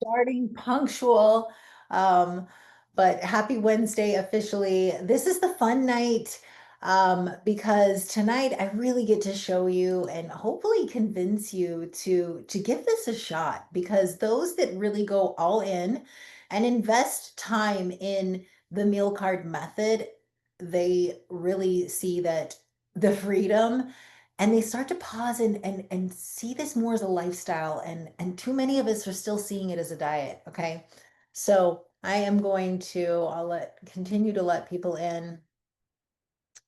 Starting punctual. Um, but happy Wednesday officially. This is the fun night because tonight I really get to show you and hopefully convince you to give this a shot because those that really go all in and invest time in the meal card method, they really see that the freedom and they start to pause and see this more as a lifestyle and too many of us are still seeing it as a diet. Okay, so I am going to I'll let continue to let people in.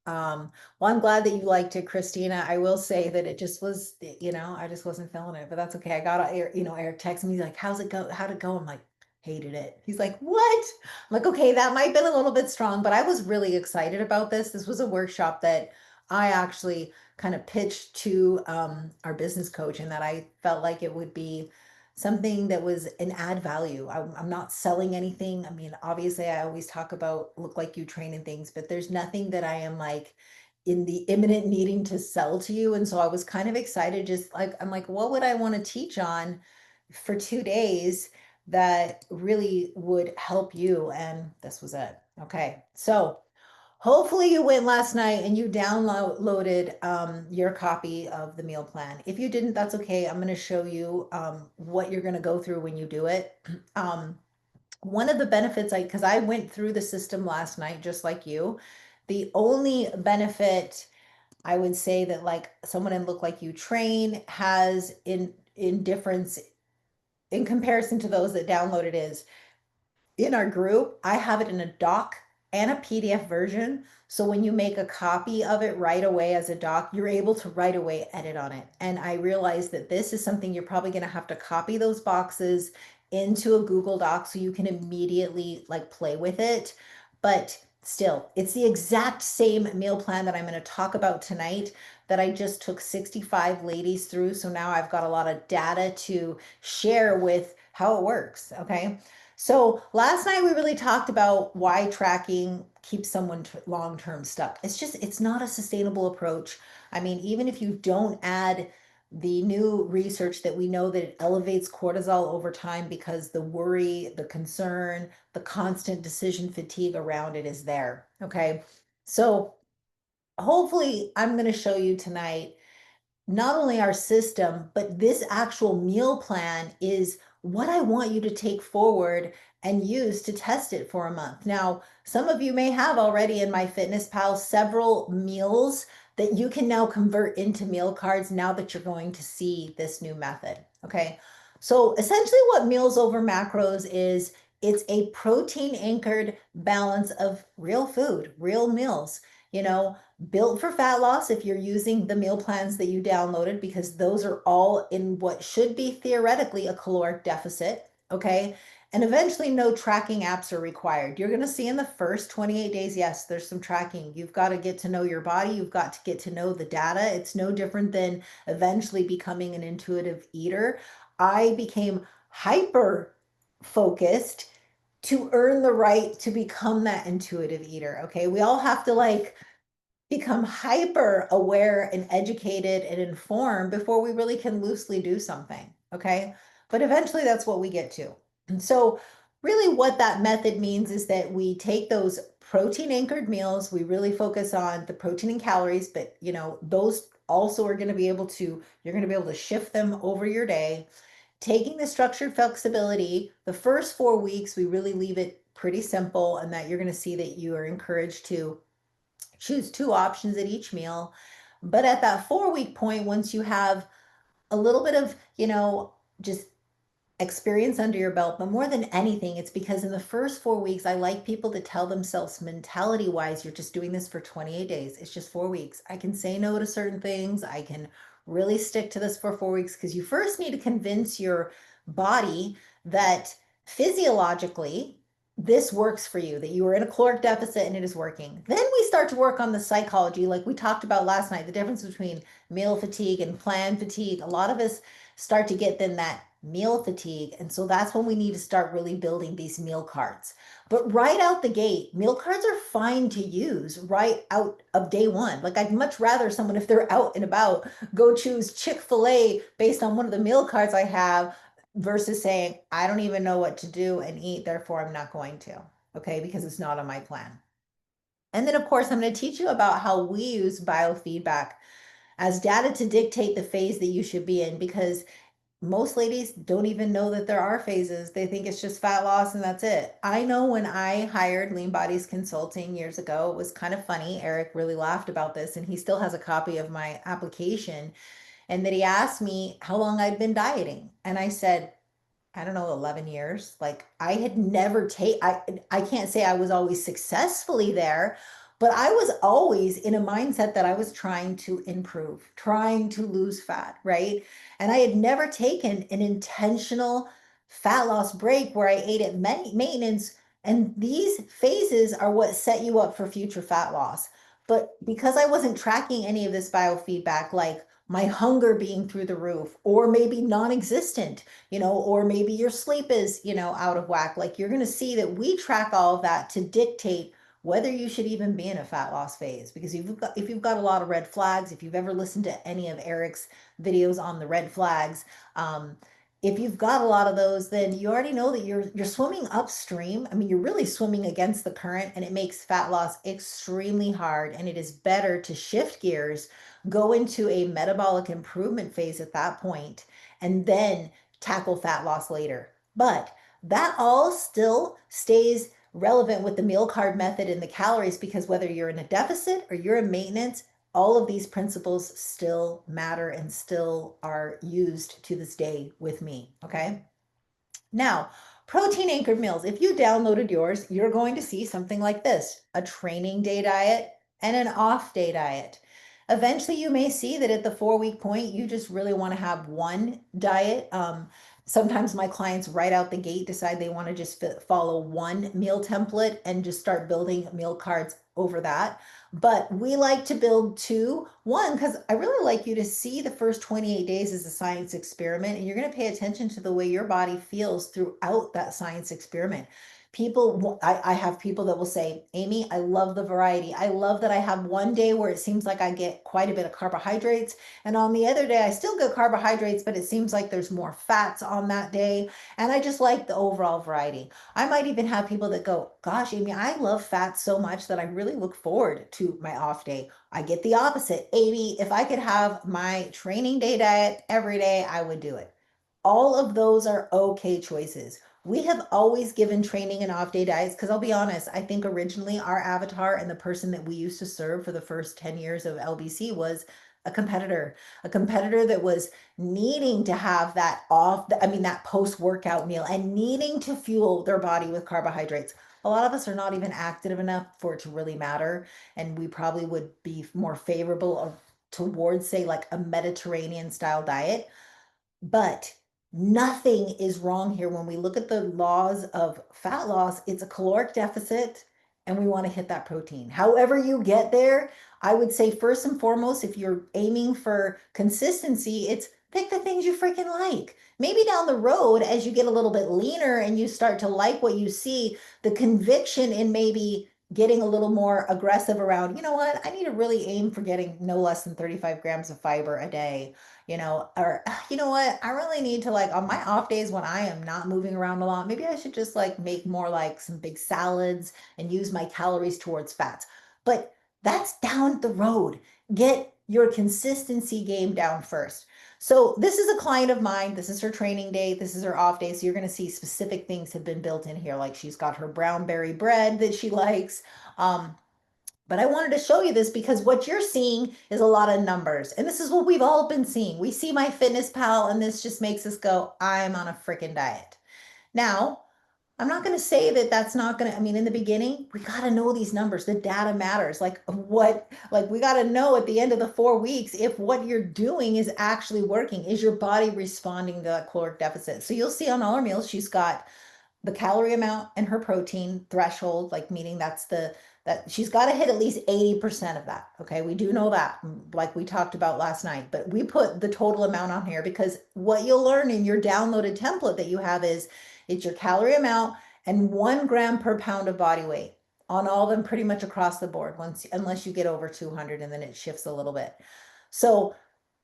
Well, I'm glad that you liked it, Christina. I will say that it just was, I just wasn't feeling it, but that's okay. I got Eric texted me like, how's it go, how'd it go? I'm like, hated it. He's like, what? I'm like, okay, that might have been a little bit strong, but I was really excited about this. This was a workshop that I actually kind of pitched to our business coach, and that I felt like it would be something that was an add value. I'm not selling anything. I mean, obviously, I always talk about look like you train and things, but there's nothing that I am like in the imminent needing to sell to you. And so I was kind of excited, just like, I'm like, what would I want to teach on for 2 days that really would help you? And this was it. Okay. So hopefully you went last night and you downloaded your copy of the meal plan. If you didn't, that's okay. I'm going to show you what you're going to go through when you do it. Um, one of the benefits, because I went through the system last night, just like you, the only benefit I would say that like someone in Look Like You Train has in difference in comparison to those that downloaded is in our group, I have it in a doc and a PDF version. So when you make a copy of it right away as a doc, you're able to right away edit on it. And I realized that this is something you're probably going to have to copy those boxes into a Google Doc so you can immediately like play with it. But still, it's the exact same meal plan that I'm going to talk about tonight that I just took 65 ladies through. So now I've got a lot of data to share with how it works. Okay. So last night we really talked about why tracking keeps someone long-term stuck. It's not a sustainable approach. I mean, even if you don't add the new research that we know that it elevates cortisol over time because the worry, the concern, the constant decision fatigue around it is there. Okay. So hopefully I'm going to show you tonight not only our system, but this actual meal plan is what I want you to take forward and use to test it for a month. Now, some of you may have already in MyFitnessPal several meals that you can now convert into meal cards now that you're going to see this new method. Okay. So essentially what meals over macros is, it's a protein anchored balance of real food, real meals. You know, built for fat loss if you're using the meal plans that you downloaded, because those are all in what should be theoretically a caloric deficit. Okay. And eventually, no tracking apps are required. You're going to see in the first 28 days, yes, there's some tracking. You've got to get to know your body. You've got to get to know the data. It's no different than eventually becoming an intuitive eater. I became hyper focused to earn the right to become that intuitive eater. Okay. We all have to like become hyper aware and educated and informed before we really can loosely do something. Okay. But eventually that's what we get to. And so, really, what that method means is that we take those protein anchored meals, we really focus on the protein and calories, but those also are going to be able to, you're going to be able to shift them over your day. Taking the structured flexibility, the first 4 weeks, we really leave it pretty simple, and that you're going to see that you are encouraged to choose two options at each meal. But at that 4 week point, once you have a little bit of, just experience under your belt, but more than anything, it's because in the first 4 weeks, I like people to tell themselves mentality wise, you're just doing this for 28 days. It's just 4 weeks. I can say no to certain things. I can really stick to this for 4 weeks because you first need to convince your body that physiologically this works for you, that you are in a caloric deficit and it is working. Then we start to work on the psychology, like we talked about last night, the difference between meal fatigue and plan fatigue. A lot of us start to get then that meal fatigue. And so that's when we need to start really building these meal cards. But right out the gate, meal cards are fine to use right out of day one. Like I'd much rather someone, if they're out and about, go choose Chick-fil-A based on one of the meal cards I have versus saying, I don't even know what to do and eat, therefore I'm not going to, okay, because it's not on my plan. And then, of course, I'm going to teach you about how we use biofeedback as data to dictate the phase that you should be in, because most ladies don't even know that there are phases. They think it's just fat loss and that's it. I know when I hired Lean Bodies Consulting years ago, it was kind of funny. Eric really laughed about this, and he still has a copy of my application. And that he asked me how long I'd been dieting. And I said, I don't know, 11 years. Like I had never I can't say I was always successfully there, but I was always in a mindset that I was trying to improve, trying to lose fat, right? And I had never taken an intentional fat loss break where I ate at maintenance. And these phases are what set you up for future fat loss. But because I wasn't tracking any of this biofeedback, like my hunger being through the roof or maybe non-existent, or maybe your sleep is, out of whack. Like you're going to see that we track all of that to dictate whether you should even be in a fat loss phase. Because if you've got a lot of red flags, if you've ever listened to any of Eric's videos on the red flags, if you've got a lot of those, then you already know that you're swimming upstream. I mean, you're really swimming against the current, and it makes fat loss extremely hard. And it is better to shift gears, go into a metabolic improvement phase at that point, and then tackle fat loss later. But that all still stays relevant with the meal card method and the calories, because whether you're in a deficit or you're in maintenance, all of these principles still matter and still are used to this day with me. Okay. Now, protein anchored meals. If you downloaded yours, you're going to see something like this: a training day diet and an off day diet. Eventually, you may see that at the 4 week point, you just really want to have one diet. Sometimes my clients right out the gate decide they want to just follow one meal template and just start building meal cards over that. But we like to build two. One, because I really like you to see the first 28 days as a science experiment, and you're going to pay attention to the way your body feels throughout that science experiment. I have people that will say, Amy, I love the variety. I love that I have one day where it seems like I get quite a bit of carbohydrates. And on the other day, I still get carbohydrates, but it seems like there's more fats on that day. And I just like the overall variety. I might even have people that go, gosh, Amy, I love fat so much that I really look forward to my off day. I get the opposite. Amy, if I could have my training day diet every day, I would do it. All of those are okay choices. We have always given training and off day diets because I'll be honest, I think originally our avatar and the person that we used to serve for the first 10 years of LBC was a competitor that was needing to have that that post workout meal and needing to fuel their body with carbohydrates. A lot of us are not even active enough for it to really matter. And we probably would be more favorable towards, say, like a Mediterranean style diet. But nothing is wrong here. When we look at the laws of fat loss, it's a caloric deficit and we want to hit that protein. However, you get there, I would say first and foremost, if you're aiming for consistency, it's pick the things you freaking like. Maybe down the road, as you get a little bit leaner and you start to like what you see, the conviction in maybe getting a little more aggressive around, you know what, I need to really aim for getting no less than 35 grams of fiber a day, or you know what, I really need to, like, on my off days when I am not moving around a lot, maybe I should just like make more like some big salads and use my calories towards fats. But that's down the road. Get your consistency game down first. So this is a client of mine. This is her training day. This is her off day. So you're going to see specific things have been built in here. Like she's got her brown berry bread that she likes. But I wanted to show you this because what you're seeing is a lot of numbers. And this is what we've all been seeing. We see MyFitnessPal and this just makes us go, I'm on a freaking diet. Now, I'm not going to say that that's not going to, I mean, in the beginning, we got to know these numbers. The data matters. We got to know at the end of the 4 weeks if what you're doing is actually working. Is your body responding to that caloric deficit? So you'll see on all our meals, she's got the calorie amount and her protein threshold, like meaning that she's got to hit at least 80% of that. Okay. We do know that, like we talked about last night, but we put the total amount on here because what you'll learn in your downloaded template that you have is it's your calorie amount and 1 gram per pound of body weight on all of them pretty much across the board, unless you get over 200 and then it shifts a little bit. So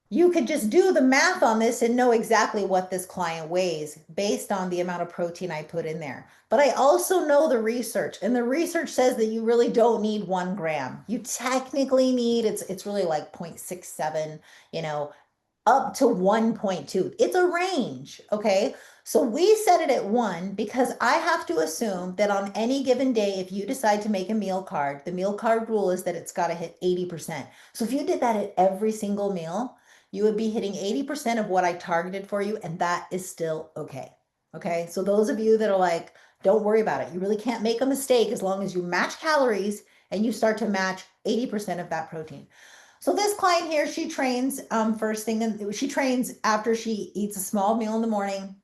you could just do the math on this and know exactly what this client weighs based on the amount of protein I put in there. But I also know the research, and the research says that you really don't need 1 gram. You technically need, it's really like 0.67, you know, up to 1.2. It's a range, okay? So we set it at 1 because I have to assume that on any given day, if you decide to make a meal card, the meal card rule is that it's got to hit 80%. So if you did that at every single meal, you would be hitting 80% of what I targeted for you, and that is still okay. Okay, so those of you that are like, don't worry about it. You really can't make a mistake as long as you match calories and you start to match 80% of that protein. So this client here, she trains first thing, and she trains after she eats a small meal in the morning.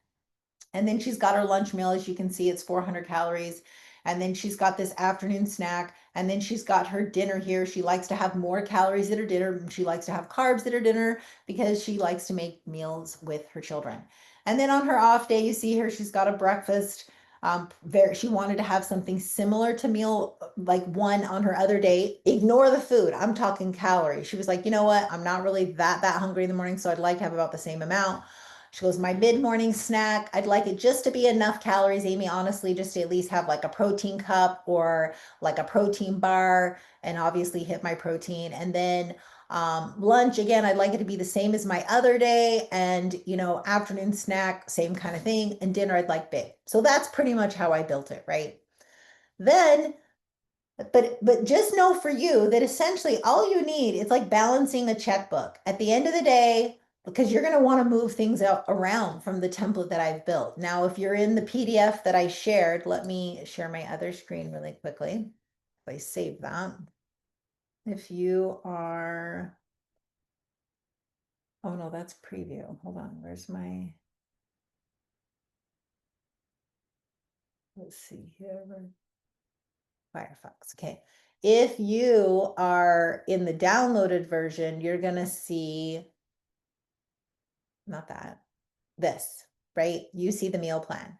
And then she's got her lunch meal. As you can see, it's 400 calories. And then she's got this afternoon snack. And then she's got her dinner here. She likes to have more calories at her dinner. She likes to have carbs at her dinner because she likes to make meals with her children. And then on her off day, you see her, she's got a breakfast. She wanted to have something similar to meal like one on her other day. Ignore the food. I'm talking calories. She was like, you know what? I'm not really that hungry in the morning, so I'd like to have about the same amount. She goes, my mid-morning snack, I'd like it just to be enough calories, Amy, honestly, just to at least have like a protein cup or like a protein bar and obviously hit my protein. And then lunch, again, I'd like it to be the same as my other day. And, afternoon snack, same kind of thing. And dinner, I'd like big. So that's pretty much how I built it, right? Then but just know for you that essentially all you need, it's like balancing a checkbook. At the end of the day, because you're going to want to move things out around from the template that I've built. Now, if you're in the PDF that I shared, let me share my other screen really quickly. If I save that. If you are, oh no, that's preview. Hold on, where's my, let's see here. Firefox. Okay. If you are in the downloaded version, you're going to see, not that, this, right? You see the meal plan.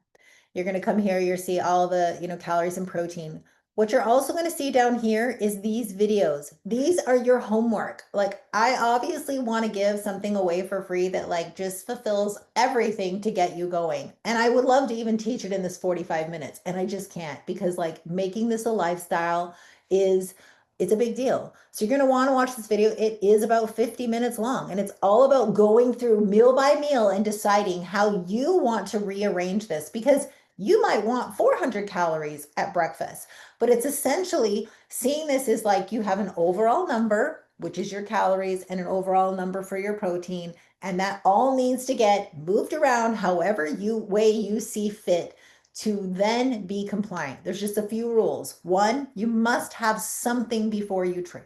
You're going to come here, you'll see all the, calories and protein. What you're also going to see down here is these videos. These are your homework. Like, I obviously want to give something away for free that like just fulfills everything to get you going. And I would love to even teach it in this 45 minutes. And I just can't because like making this a lifestyle is it's a big deal. So you're going to want to watch this video. It is about 50 minutes long and it's all about going through meal by meal and deciding how you want to rearrange this because you might want 400 calories at breakfast, but it's essentially seeing this as like you have an overall number, which is your calories, and an overall number for your protein. And that all needs to get moved around however way you see fit to then be compliant. There's just a few rules. One, you must have something before you train.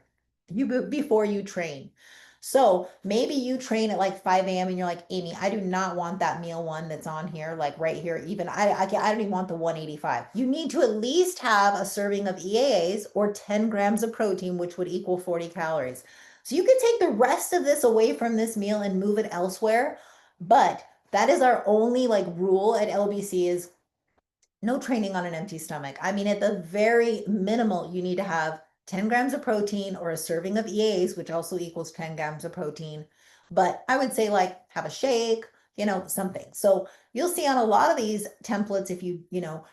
Before you train. So maybe you train at like 5 a.m. and you're like, Amy, I do not want that meal one that's on here, like right here. Even I don't even want the 185. You need to at least have a serving of EAAs or 10 grams of protein, which would equal 40 calories. So you could take the rest of this away from this meal and move it elsewhere. But that is our only like rule at LBC is no training on an empty stomach. I mean, at the very minimal, you need to have 10 grams of protein or a serving of EAs, which also equals 10 grams of protein. But I would say like have a shake, something. So you'll see on a lot of these templates, if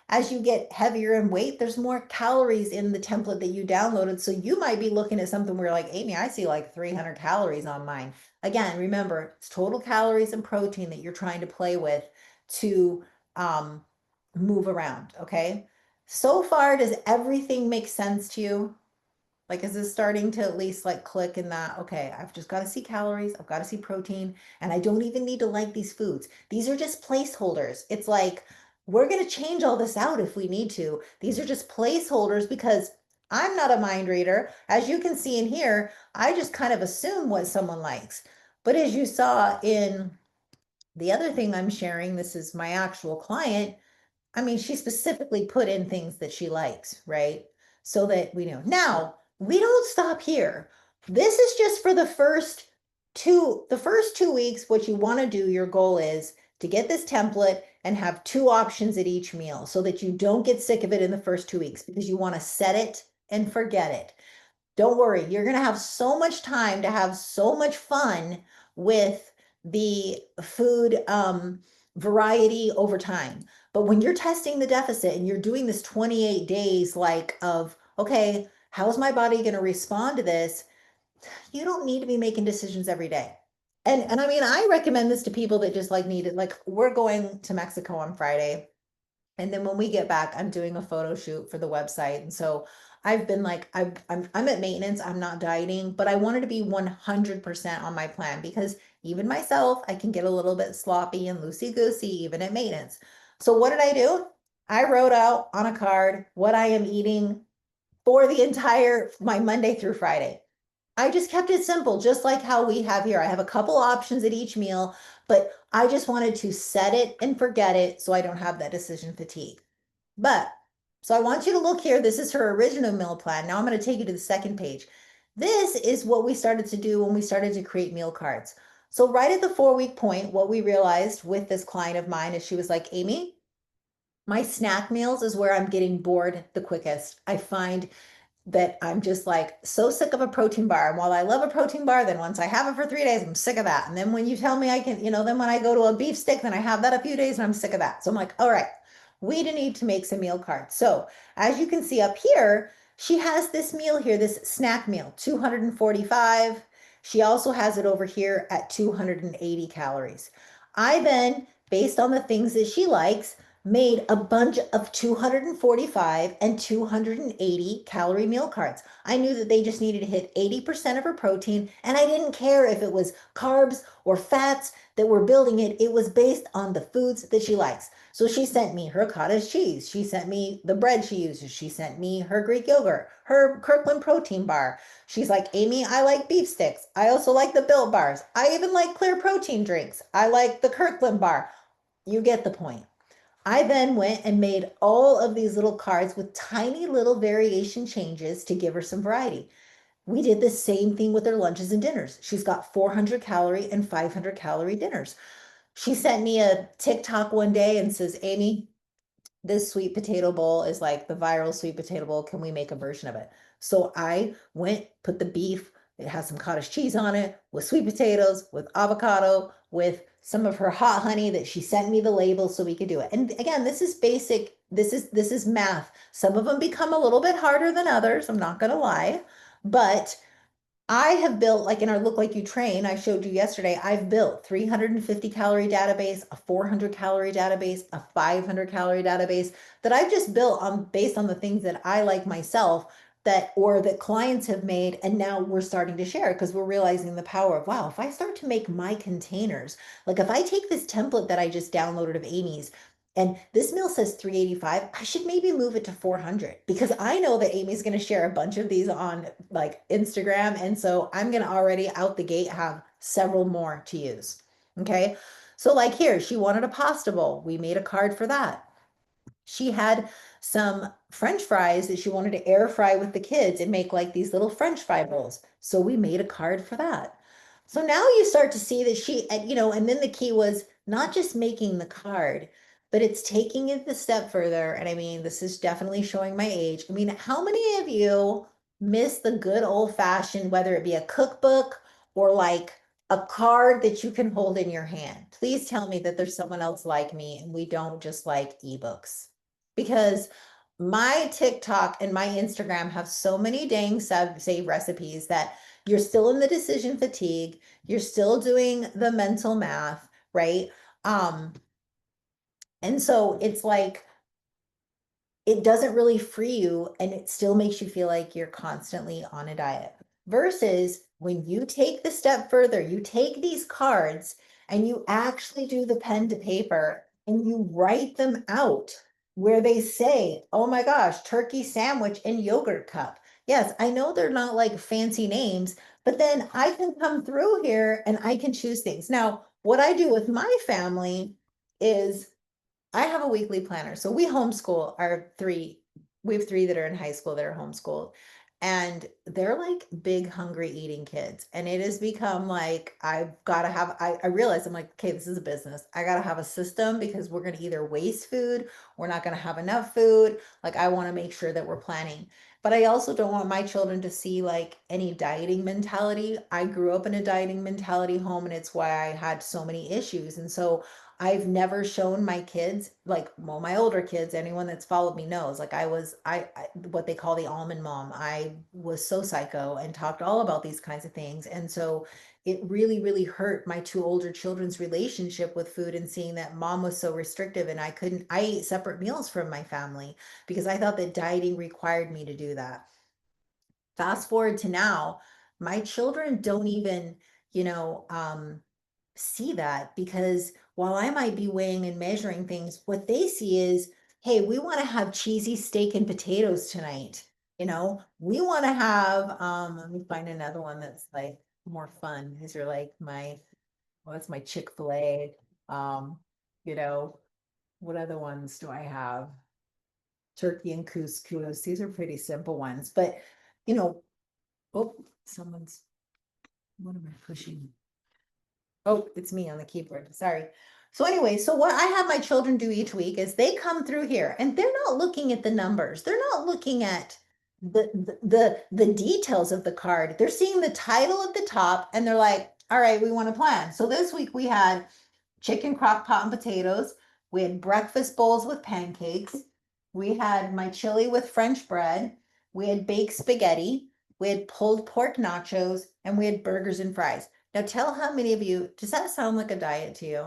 as you get heavier in weight, there's more calories in the template that you downloaded. So you might be looking at something where like, Amy, I see like 300 calories on mine. Again, remember, it's total calories and protein that you're trying to play with to move around. Okay. So far, does everything make sense to you? Like, is this starting to at least like click in that? Okay, I've just got to see calories, I've got to see protein, and I don't even need to like these foods. These are just placeholders. It's like, we're going to change all this out if we need to. These are just placeholders because I'm not a mind reader. As you can see in here, I just kind of assume what someone likes. But as you saw in the other thing I'm sharing, this is my actual client. I mean, she specifically put in things that she likes, right? So that we know. Now, we don't stop here. This is just for the first 2 weeks, what you want to do, your goal is to get this template and have 2 options at each meal so that you don't get sick of it in the first 2 weeks because you want to set it and forget it. Don't worry, you're going to have so much time to have so much fun with the food variety over time. But when you're testing the deficit and you're doing this 28 days like of, okay, how's my body going to respond to this? You don't need to be making decisions every day. And I mean, I recommend this to people that just like need it. Like we're going to Mexico on Friday. And then when we get back, I'm doing a photo shoot for the website. And so I've been like, I'm at maintenance, I'm not dieting, but I wanted to be 100% on my plan because even myself, I can get a little bit sloppy and loosey-goosey even at maintenance. So what did I do? I wrote out on a card what I am eating for the entire my Monday through Friday. I just kept it simple, just like how we have here. I have a couple options at each meal, but I just wanted to set it and forget it so I don't have that decision fatigue. But so I want you to look here. This is her original meal plan. Now I'm going to take you to the second page. This is what we started to do when we started to create meal cards. So right at the 4 week point, what we realized with this client of mine is she was like, Amy, my snack meals is where I'm getting bored the quickest. I find that I'm just like so sick of a protein bar. And while I love a protein bar, then once I have it for 3 days, I'm sick of that. And then when you tell me I can, then when I go to a beef stick, then I have that a few days and I'm sick of that. So I'm like, all right, we need to make some meal cards. So as you can see up here, she has this meal here, this snack meal, 245. She also has it over here at 280 calories. I then, based on the things that she likes, made a bunch of 245 and 280 calorie meal cards. I knew that they just needed to hit 80% of her protein, and I didn't care if it was carbs or fats that were building it. It was based on the foods that she likes. So she sent me her cottage cheese. She sent me the bread she uses. She sent me her Greek yogurt, her Kirkland protein bar. She's like, Amy, I like beef sticks. I also like the Built bars. I even like clear protein drinks. I like the Kirkland bar. You get the point. I then went and made all of these little cards with tiny little variation changes to give her some variety. We did the same thing with her lunches and dinners. She's got 400 calorie and 500 calorie dinners. She sent me a TikTok one day and says, Amy, this sweet potato bowl is like the viral sweet potato bowl. Can we make a version of it? So I went, put the beef, it has some cottage cheese on it, with sweet potatoes, with avocado, with some of her hot honey that she sent me the label so we could do it. And again, this is basic, this is math. Some of them become a little bit harder than others, I'm not gonna lie, but I have built, like in our Look Like You Train, I showed you yesterday, I've built 350 calorie database, a 400 calorie database, a 500 calorie database that I've just built on based on the things that I like myself that or that clients have made. And now we're starting to share because we're realizing the power of, wow, if I start to make my containers, like if I take this template that I just downloaded of Amy's and this meal says 385, I should maybe move it to 400 because I know that Amy's going to share a bunch of these on like Instagram. And so I'm going to already out the gate have several more to use. Okay. So, like here, she wanted a pasta bowl. We made a card for that. She had some French fries that she wanted to air fry with the kids and make like these little French fry bowls. So, we made a card for that. So now you start to see that and then the key was not just making the card, but it's taking it a step further. And I mean, this is definitely showing my age. I mean, how many of you miss the good old fashioned, whether it be a cookbook or like a card that you can hold in your hand? Please tell me that there's someone else like me and we don't just like ebooks. Because my TikTok and my Instagram have so many dang save recipes that you're still in the decision fatigue, you're still doing the mental math, right? Um, and so it's like it doesn't really free you and it still makes you feel like you're constantly on a diet. Versus when you take the step further, you take these cards and you actually do the pen to paper and you write them out where they say, oh my gosh, turkey sandwich and yogurt cup. Yes, I know they're not like fancy names, but then I can come through here and I can choose things. Now, what I do with my family is I have a weekly planner. So we homeschool our three. We have three that are in high school that are homeschooled. and they're like big hungry eating kids, and it has become like I've got to have I realize I'm like, okay, this is a business. I got to have a system because we're going to either waste food, we're not going to have enough food. Like I want to make sure that we're planning, but I also don't want my children to see like any dieting mentality. I grew up in a dieting mentality home, and it's why I had so many issues. And so I've never shown my kids, like, well, my older kids, anyone that's followed me knows, like I what they call the almond mom. I was so psycho and talked all about these kinds of things. And so it really, really hurt my two older children's relationship with food, and seeing that mom was so restrictive and I ate separate meals from my family because I thought that dieting required me to do that. Fast forward to now, my children don't even, you know, see that, because while I might be weighing and measuring things, what they see is, hey, we want to have cheesy steak and potatoes tonight. We want to have, let me find another one that's like more fun. These are like what's my Chick-fil-A? Um, you know, what other ones do I have? Turkey and couscous. These are pretty simple ones, but you know, oh, what am I pushing? Oh, it's me on the keyboard. Sorry. So anyway, so what I have my children do each week is they come through here and they're not looking at the numbers. They're not looking at the details of the card. They're seeing the title at the top and they're like, all right, we want to plan. So this week we had chicken crock pot and potatoes. We had breakfast bowls with pancakes. We had my chili with French bread. We had baked spaghetti. We had pulled pork nachos, and we had burgers and fries. Now tell how many of you, does that sound like a diet to you?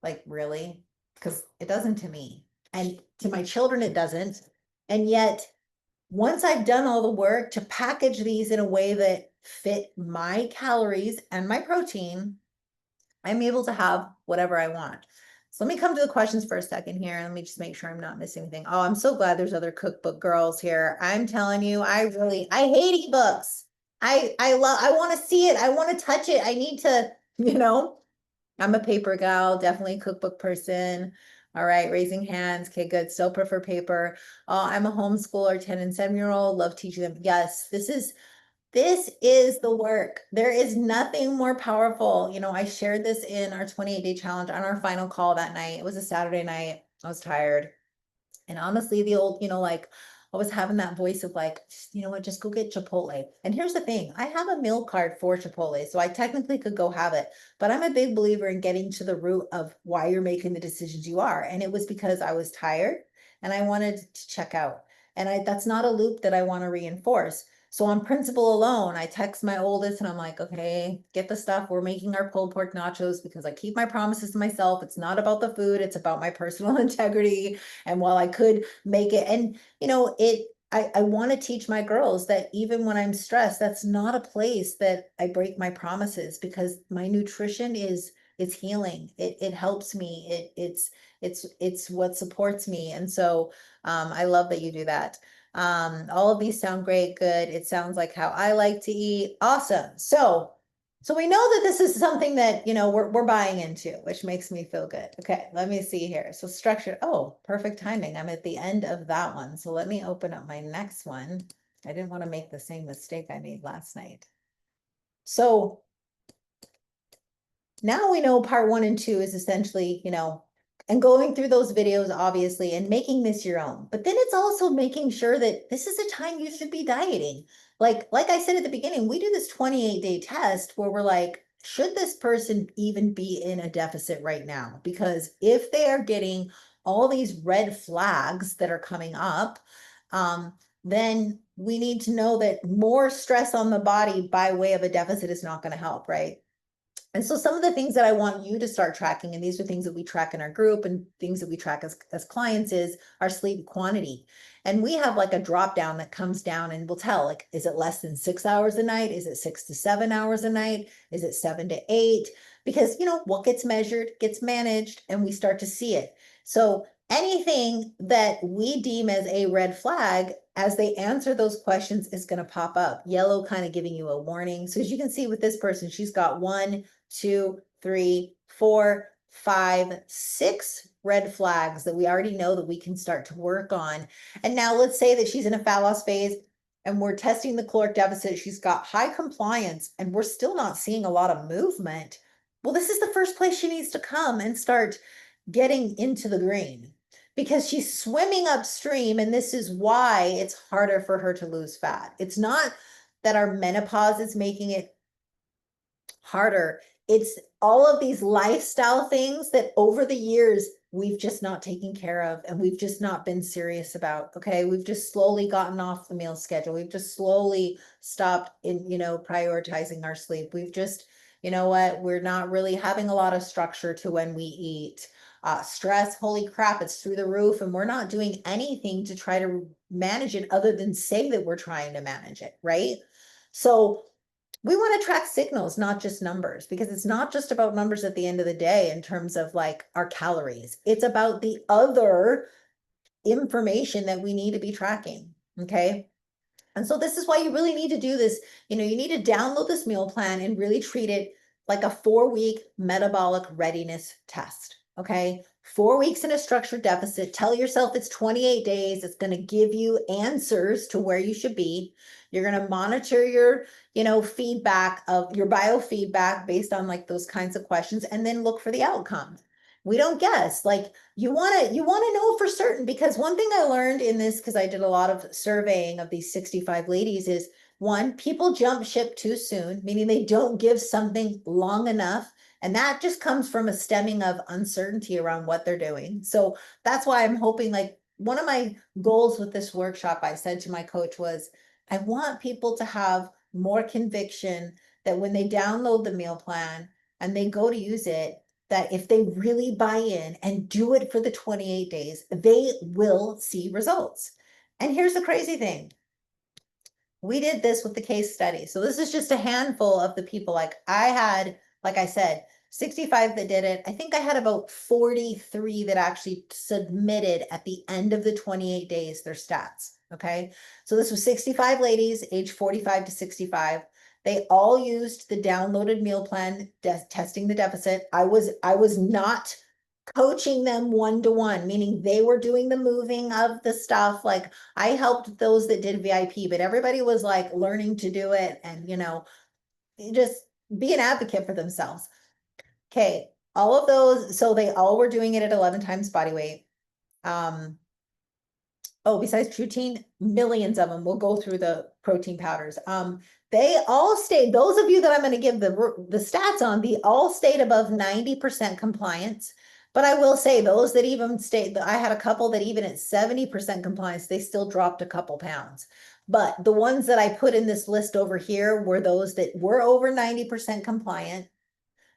Like really? Because it doesn't to me. And to my children, it doesn't. And yet, once I've done all the work to package these in a way that fit my calories and my protein, I'm able to have whatever I want. So let me come to the questions for a second here. And let me just make sure I'm not missing anything. Oh, I'm so glad there's other cookbook girls here. I'm telling you, I hate ebooks. I want to see it. I want to touch it. I need to, I'm a paper gal, definitely a cookbook person. All right, raising hands. Okay, good. Still prefer paper. I'm a homeschooler, 10 and 7-year-old, love teaching them. Yes, this is the work. There is nothing more powerful. I shared this in our 28-day challenge on our final call that night. It was a Saturday night. I was tired. And honestly, the old, like I was having that voice of like, you know what, just go get Chipotle. And here's the thing, I have a meal card for Chipotle, so I technically could go have it. But I'm a big believer in getting to the root of why you're making the decisions you are. And it was because I was tired and I wanted to check out. And that's not a loop that I want to reinforce. So on principle alone, I text my oldest and I'm like, okay, get the stuff. We're making our pulled pork nachos because I keep my promises to myself. It's not about the food, it's about my personal integrity. And while I could make it, and I want to teach my girls that even when I'm stressed, that's not a place that I break my promises, because my nutrition it's healing. It helps me. It's what supports me. And so I love that you do that. All of these sound great, good. It sounds like how I like to eat. Awesome. So we know that this is something that, we're buying into, which makes me feel good. Okay, let me see here. So structure. Oh, perfect timing. I'm at the end of that one. So let me open up my next one. I didn't want to make the same mistake I made last night. So now we know part 1 and 2 is essentially, and going through those videos, obviously, and making this your own. But then it's also making sure that this is a time you should be dieting. Like I said at the beginning, we do this 28-day test where we're like, should this person even be in a deficit right now? Because if they are getting all these red flags that are coming up, then we need to know that more stress on the body by way of a deficit is not going to help, right? And so some of the things that I want you to start tracking, and these are things that we track in our group and things that we track as clients, is our sleep quantity. And we have like a drop down that comes down and will tell, like, is it less than 6 hours a night? Is it 6 to 7 hours a night? Is it 7 to 8? Because, what gets measured gets managed, and we start to see it. So anything that we deem as a red flag, as they answer those questions, is going to pop up. Yellow kind of giving you a warning. So as you can see with this person, she's got 1, 2, 3, 4, 5, 6 red flags that we already know that we can start to work on. And now let's say that she's in a fat loss phase. and we're testing the caloric deficit. She's got high compliance and we're still not seeing a lot of movement. Well, this is the first place she needs to come and start getting into the green because she's swimming upstream. And this is why it's harder for her to lose fat. It's not that our menopause is making it harder. It's all of these lifestyle things that over the years we've just not taken care of and we've just not been serious about. Okay. We've just slowly gotten off the meal schedule. We've just slowly stopped in, prioritizing our sleep. We've just, we're not really having a lot of structure to when we eat. Stress, holy crap, it's through the roof, and we're not doing anything to try to manage it other than say that we're trying to manage it, right? So we want to track signals, not just numbers, because it's not just about numbers at the end of the day in terms of like our calories. It's about the other information that we need to be tracking. Okay. And so this is why you really need to do this. You need to download this meal plan and really treat it like a 4-week metabolic readiness test. Okay. 4 weeks in a structured deficit. Tell yourself it's 28 days. It's going to give you answers to where you should be. You're going to monitor your, feedback of your biofeedback based on like those kinds of questions and then look for the outcome. We don't guess. Like you want to know for certain, because one thing I learned in this, because I did a lot of surveying of these 65 ladies, is one, people jump ship too soon, meaning they don't give something long enough. And that just comes from a stemming of uncertainty around what they're doing. So that's why I'm hoping, like, one of my goals with this workshop, I said to my coach, was I want people to have more conviction that when they download the meal plan and they go to use it, that if they really buy in and do it for the 28 days, they will see results. And here's the crazy thing. We did this with the case study. So this is just a handful of the people. Like I said, 65 that did it. I think I had about 43 that actually submitted at the end of the 28 days their stats. Okay. So this was 65 ladies, age 45 to 65. They all used the downloaded meal plan, testing the deficit. I was not coaching them one-to-one, meaning they were doing the moving of the stuff. Like I helped those that did VIP, but everybody was like learning to do it and, just be an advocate for themselves. Okay. All of those. So they all were doing it at 11 times body weight. Oh, besides Trutein, millions of them will go through the protein powders. They all stayed, those of you that I'm going to give the stats on, they all stayed above 90% compliance. But I will say those that even stayed, I had a couple that even at 70% compliance, they still dropped a couple pounds. But the ones that I put in this list over here were those that were over 90% compliant.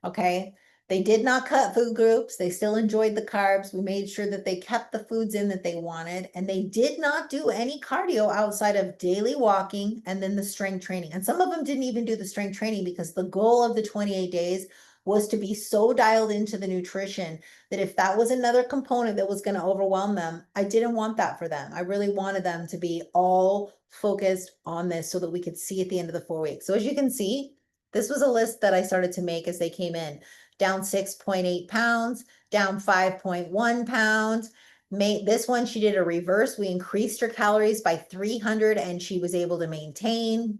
Okay. They did not cut food groups. They still enjoyed the carbs. We made sure that they kept the foods in that they wanted. And they did not do any cardio outside of daily walking and then the strength training. And some of them didn't even do the strength training because the goal of the 28 days was to be so dialed into the nutrition that if that was another component that was going to overwhelm them, I didn't want that for them. I really wanted them to be all focused on this so that we could see at the end of the 4 weeks. So as you can see, this was a list that I started to make as they came in. Down 6.8 pounds, down 5.1 pounds. This one, she did a reverse. We increased her calories by 300 and she was able to maintain.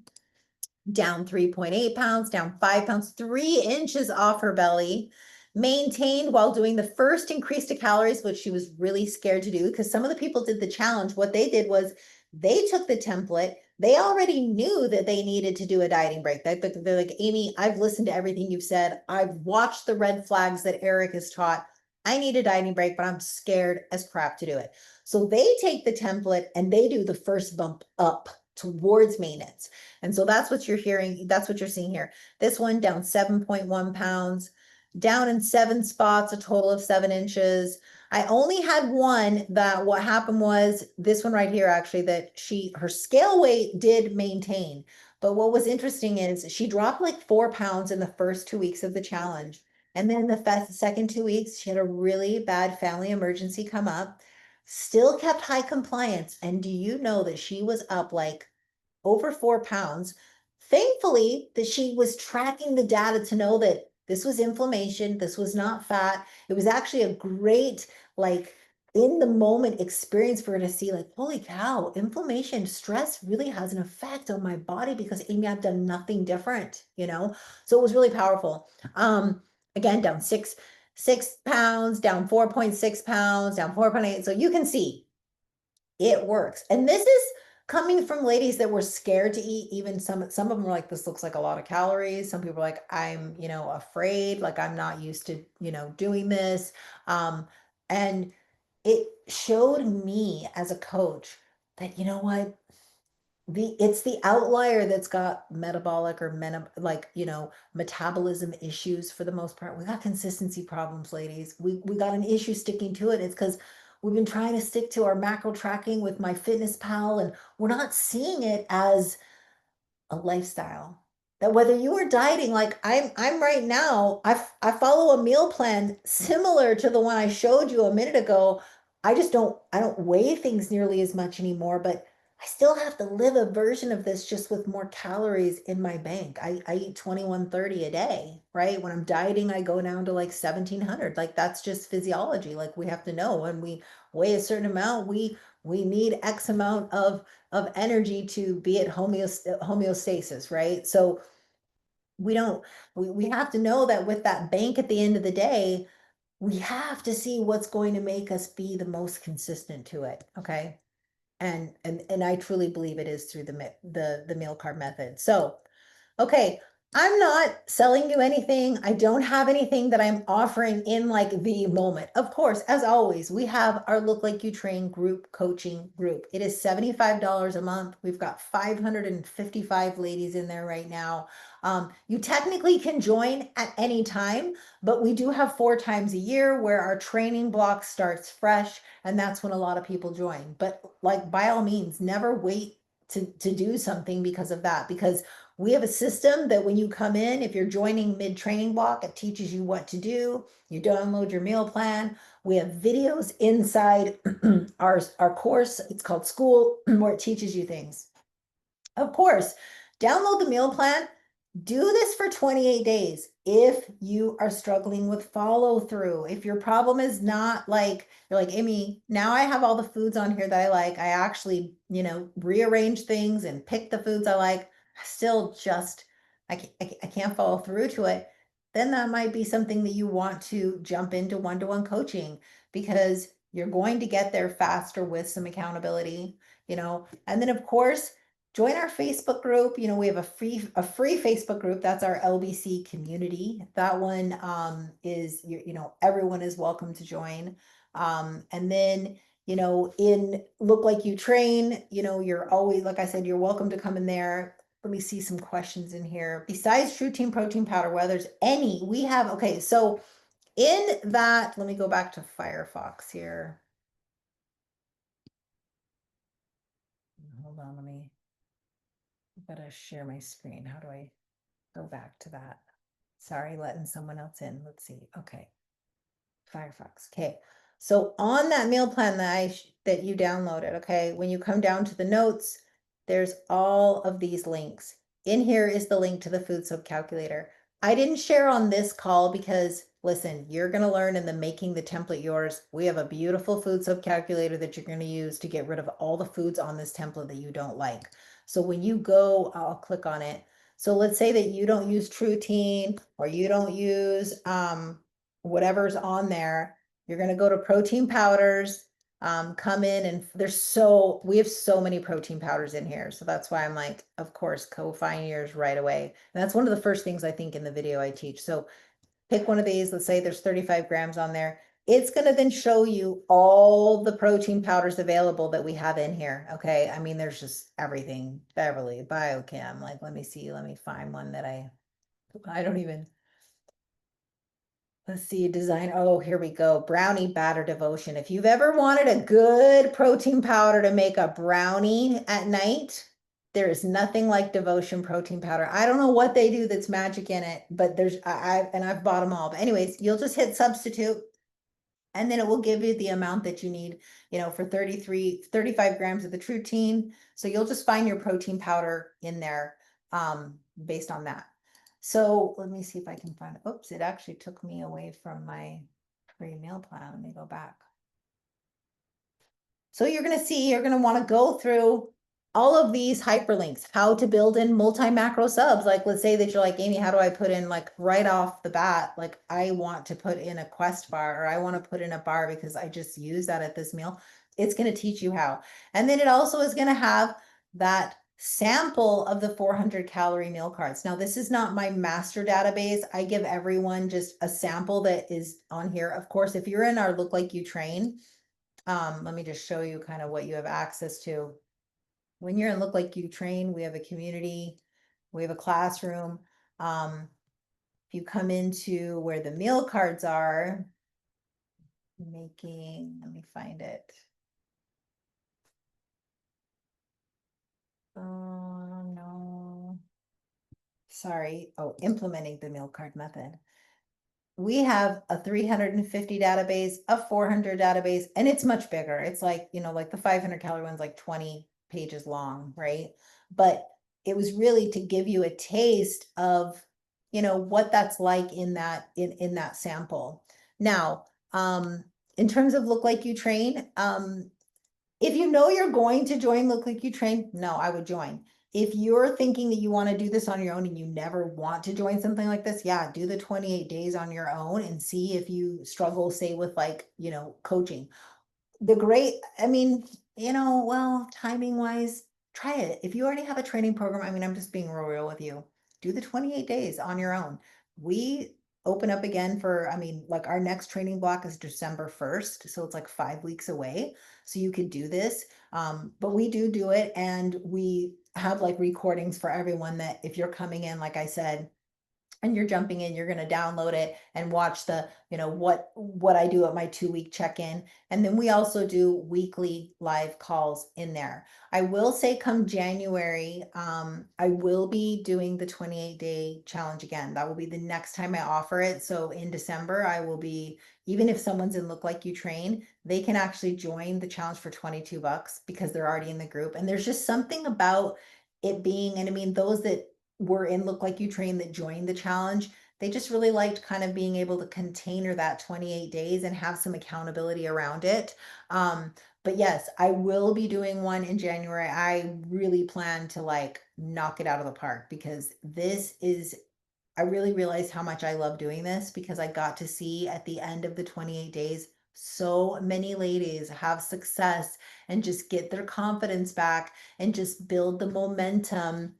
Down 3.8 pounds, down 5 pounds, 3 inches off her belly. Maintained while doing the first increase to calories, which she was really scared to do because some of the people did the challenge. What they did was they took the template. They already knew that they needed to do a dieting break. They're like, Amy, I've listened to everything you've said. I've watched the red flags that Eric has taught. I need a dieting break, but I'm scared as crap to do it. So they take the template and they do the first bump up towards maintenance. And so that's what you're hearing. That's what you're seeing here. This one down 7.1 pounds, down in 7 spots, a total of 7 inches. I only had one that what happened was this one right here, actually, that her scale weight did maintain. But what was interesting is she dropped like 4 pounds in the first 2 weeks of the challenge. And then the second 2 weeks, she had a really bad family emergency come up, still kept high compliance. And do you know that she was up like over 4 pounds? Thankfully, that she was tracking the data to know that this was inflammation, this was not fat. It was actually a great, like, in the moment experience for her to see like, holy cow, inflammation, stress really has an effect on my body because Amy, I've done nothing different, you know? So it was really powerful. Again, down 6 pounds, down 4.6 pounds, down 4.8. So you can see it works. And this is coming from ladies that were scared to eat. Even some of them were like, this looks like a lot of calories. Some people are like, I'm, afraid, like I'm not used to, doing this. And it showed me as a coach that, you know what, it's the outlier that's got metabolic or metabolism issues. For the most part, we got consistency problems, ladies. We got an issue sticking to it. It's because we've been trying to stick to our macro tracking with MyFitnessPal, and we're not seeing it as a lifestyle. That whether you are dieting, like I'm right now, I follow a meal plan similar to the one I showed you a minute ago. I don't weigh things nearly as much anymore, but I still have to live a version of this just with more calories in my bank. I eat 2130 a day, right? When I'm dieting, I go down to like 1700. Like that's just physiology. Like we have to know when we weigh a certain amount, we need X amount of energy to be at homeostasis, right? So we don't we have to know that with that bank at the end of the day, we have to see what's going to make us be the most consistent to it. Okay. And I truly believe it is through the meal card method. So okay, I'm not selling you anything. I don't have anything that I'm offering in like the moment. Of course, as always, we have our Look Like You Train group coaching group. It is $75 a month. We've got 555 ladies in there right now. You technically can join at any time, but we do have 4 times a year where our training block starts fresh, and that's when a lot of people join. But like by all means, never wait to do something because of that, because we have a system that when you come in, if you're joining mid training block, it teaches you what to do. You download your meal plan. We have videos inside our course. It's called School, where it teaches you things. Of course, download the meal plan. Do this for 28 days if you are struggling with follow through. If your problem is not like, you're like, Amy, now I have all the foods on here that I like. I actually, rearrange things and pick the foods I like. I still just, I can't follow through to it. Then that might be something that you want to jump into one-to-one coaching, because you're going to get there faster with some accountability, and then of course, join our Facebook group. We have a free Facebook group. That's our LBC community. That one is everyone is welcome to join. And then in Look Like You Train, you're always, like I said, you're welcome to come in there. Let me see some questions in here. Besides True Team Protein Powder, whether there's any, we have, okay, so in that, let me go back to Firefox here. Hold on, let me, I gotta share my screen. How do I go back to that? Sorry, letting someone else in. Let's see. Okay. Firefox. Okay. So on that meal plan that you downloaded, okay, when you come down to the notes, there's all of these links. In here is the link to the food soap calculator. I didn't share on this call because listen, you're going to learn in the Making the Template Yours. We have a beautiful food soap calculator that you're going to use to get rid of all the foods on this template that you don't like. So when you go, I'll click on it. So let's say that you don't use True or you don't use whatever's on there. You're going to go to protein powders, come in, and we have so many protein powders in here. So that's why I'm like, of course, go find yours right away. And that's one of the first things I think in the video I teach. So pick one of these. Let's say there's 35 grams on there. It's going to then show you all the protein powders available that we have in here. Okay. I mean, there's just everything. Beverly, Biochem. Like, let me see. Let me find one that I don't even. Let's see, design. Oh, here we go. Brownie batter devotion. If you've ever wanted a good protein powder to make a brownie at night, there is nothing like devotion protein powder. I don't know what they do that's magic in it, but I've bought them all. But anyways, you'll just hit substitute, and then it will give you the amount that you need, for 35 grams of the True Teen. So you'll just find your protein powder in there, based on that. So let me see if I can find, oops, it actually took me away from my free meal plan. Let me go back. So you're going to see, you're going to want to go through all of these hyperlinks, how to build in multi-macro subs. Like, let's say that you're like, Amy, how do I put in, like, right off the bat, like, I want to put in a Quest bar, or I want to put in a bar because I just use that at this meal. It's going to teach you how. And then it also is going to have that sample of the 400 calorie meal cards. Now, this is not my master database. I give everyone just a sample that is on here. Of course, if you're in our Look Like You Train, let me just show you kind of what you have access to. When you're in Look Like You Train, we have a community, we have a classroom. If you come into where the meal cards are, let me find it. Oh, no. Sorry. Oh, implementing the meal card method. We have a 350 database, a 400 database, and it's much bigger. It's like, like the 500 calorie one's like 20 pages long, right? But it was really to give you a taste of, what that's like in that sample. Now, in terms of Look Like You Train, if you know you're going to join Look Like You Train, no, I would join. If you're thinking that you want to do this on your own and you never want to join something like this, yeah, do the 28 days on your own and see if you struggle, say, with, like, coaching. I mean, well, timing wise, try it. If you already have a training program, I mean, I'm just being real with you. Do the 28 days on your own. We open up again for, I mean, like, our next training block is December 1st. So it's like 5 weeks away. So you could do this. But we do it, and we have like recordings for everyone that if you're coming in, like I said, and you're jumping in, you're going to download it and watch the, what I do at my 2-week check-in. And then we also do weekly live calls in there. I will say, come January, I will be doing the 28-day challenge again. That will be the next time I offer it. So in December, I will be, even if someone's in Look Like You Train, they can actually join the challenge for $22 because they're already in the group. And there's just something about it being, and I mean, those that were in Look Like You Train that joined the challenge, they just really liked kind of being able to container that 28 days and have some accountability around it. But yes, I will be doing one in January. I really plan to, like, knock it out of the park, because I really realized how much I love doing this, because I got to see at the end of the 28 days so many ladies have success and just get their confidence back and just build the momentum,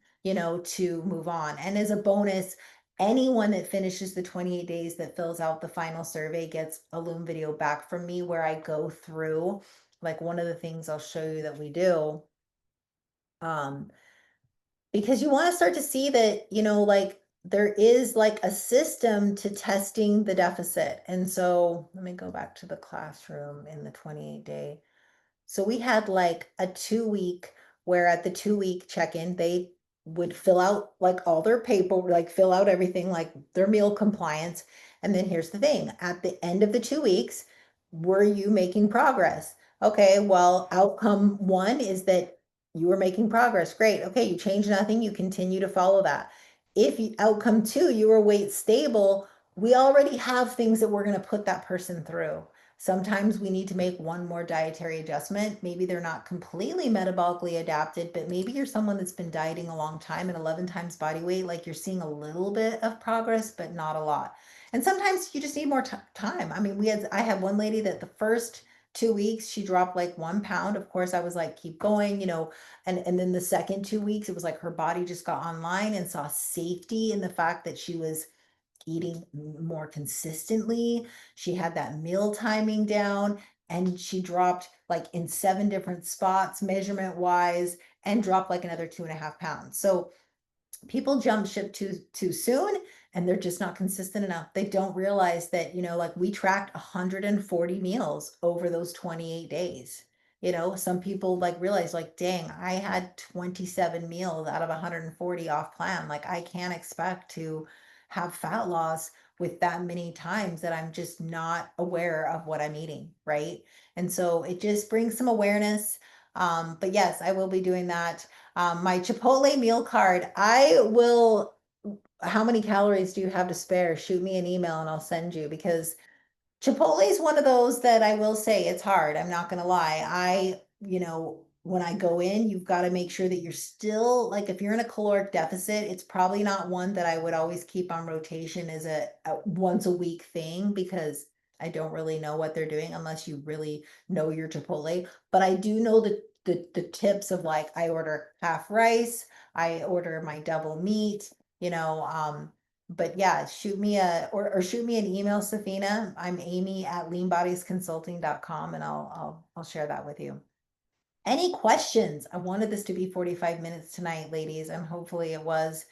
to move on. And as a bonus, anyone that finishes the 28 days that fills out the final survey gets a Loom video back from me, where I go through, like, one of the things I'll show you that we do. Because you want to start to see that, like, there is like a system to testing the deficit. And so let me go back to the classroom in the 28-day. So we had like a 2-week, where at the 2-week check-in, they would fill out like all their paper, like fill out everything, like their meal compliance. And then here's the thing, at the end of the 2 weeks, were you making progress? Okay, well, outcome one is that you were making progress. Great. Okay, you change nothing, you continue to follow that. If outcome two, you were weight stable, we already have things that we're going to put that person through. Sometimes we need to make one more dietary adjustment. Maybe they're not completely metabolically adapted, but maybe you're someone that's been dieting a long time and 11 times body weight, like, you're seeing a little bit of progress, but not a lot. And sometimes you just need more time. I mean, I had one lady that the first 2 weeks, she dropped like 1 pound. Of course, I was like, keep going, and then the second 2 weeks, it was like her body just got online and saw safety in the fact that she was eating more consistently. She had that meal timing down, and she dropped like in 7 different spots measurement wise, and dropped like another 2.5 pounds. So people jump ship too soon, and they're just not consistent enough. They don't realize that, like, we tracked 140 meals over those 28 days. Some people like realize, like, dang, I had 27 meals out of 140 off plan. Like, I can't expect to have fat loss with that many times that I'm just not aware of what I'm eating, right? And so it just brings some awareness. But yes, I will be doing that. My Chipotle meal card, how many calories do you have to spare? Shoot me an email and I'll send you, because Chipotle is one of those that I will say it's hard. I'm not going to lie. you know, when I go in, you've got to make sure that you're still like, if you're in a caloric deficit, it's probably not one that I would always keep on rotation as a once a week thing, because I don't really know what they're doing unless you really know your Chipotle. But I do know the tips of, like, I order half rice, I order my double meat, you know, but yeah, shoot me or shoot me an email, Safina. I'm Amy at leanbodiesconsulting.com, and I'll share that with you. Any questions? I wanted this to be 45 minutes tonight, ladies, and hopefully it was.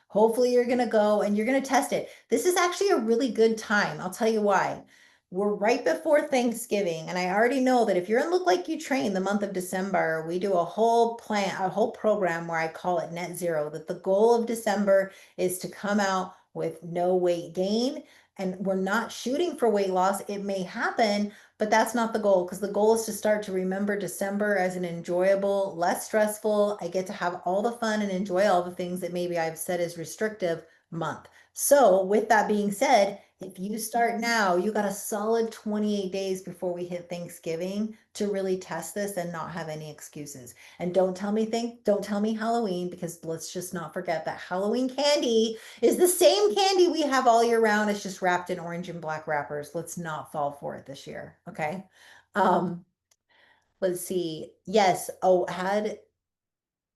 Hopefully you're gonna go and you're gonna test it. This is actually a really good time. I'll tell you why. We're right before Thanksgiving, and I already know that if you're in Look Like You Train the month of December, we do a whole plan, a whole program where I call it Net Zero, that the goal of December is to come out with no weight gain. And we're not shooting for weight loss. It may happen, but that's not the goal, because the goal is to start to remember December as an enjoyable, less stressful, I get to have all the fun and enjoy all the things that maybe I've said is restrictive month. So, with that being said, if you start now, you got a solid 28 days before we hit Thanksgiving to really test this and not have any excuses. And don't tell me Halloween, because let's just not forget that Halloween candy is the same candy we have all year round. It's just wrapped in orange and black wrappers. Let's not fall for it this year. Okay. Um, let's see. Yes. Oh,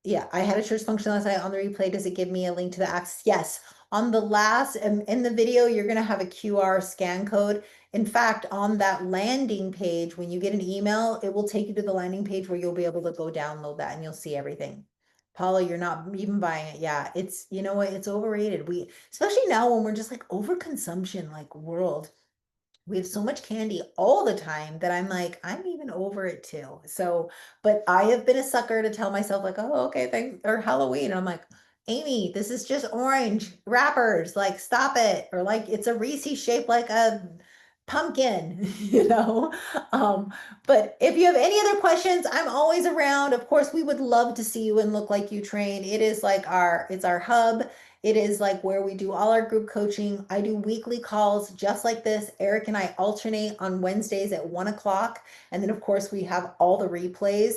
yeah, I had a church function last night. On the replay, does it give me a link to the Acts? Yes. On the last, in the video, you're going to have a QR scan code. In fact, on that landing page, when you get an email, it will take you to the landing page where you'll be able to go download that and you'll see everything. Paula, you're not even buying it. Yeah, it's, you know what? It's overrated. Especially now when we're just like overconsumption, like world, we have so much candy all the time that I'm like, I'm even over it too. So, but I have been a sucker to tell myself, like, oh, okay, thanks, or Halloween. And I'm like, Amy, this is just orange wrappers. Like, stop it. Or like, it's a Reese shaped like a pumpkin, you know? Um, but if you have any other questions, I'm always around. Of course, we would love to see you and Look Like You Train. It is like it's our hub. It is like where we do all our group coaching. I do weekly calls just like this. Eric and I alternate on Wednesdays at 1 o'clock. And then of course we have all the replays.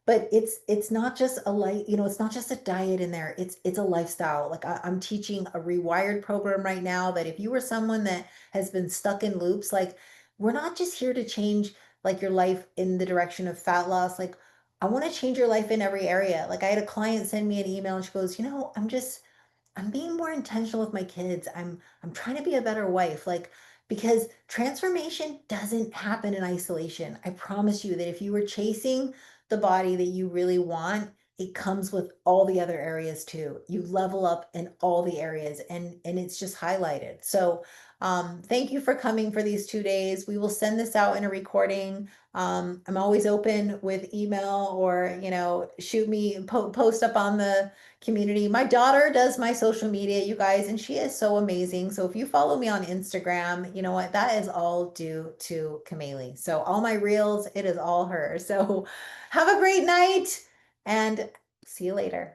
But it's not just a light, you know, it's not just a diet in there. It's a lifestyle. Like I'm teaching a rewired program right now that if you were someone that has been stuck in loops, like we're not just here to change like your life in the direction of fat loss. Like I want to change your life in every area. Like I had a client send me an email and she goes, you know, I'm being more intentional with my kids. I'm trying to be a better wife. Like, because transformation doesn't happen in isolation. I promise you that if you were chasing the body that you really want, it comes with all the other areas too. You level up in all the areas, and it's just highlighted. So thank you for coming for these 2 days. We will send this out in a recording. I'm always open with email, or you know, shoot me post up on the community. My daughter does my social media, you guys, and she is so amazing. So if you follow me on Instagram, you know what? That is all due to Kameli. So all my reels, it is all her. So have a great night and see you later.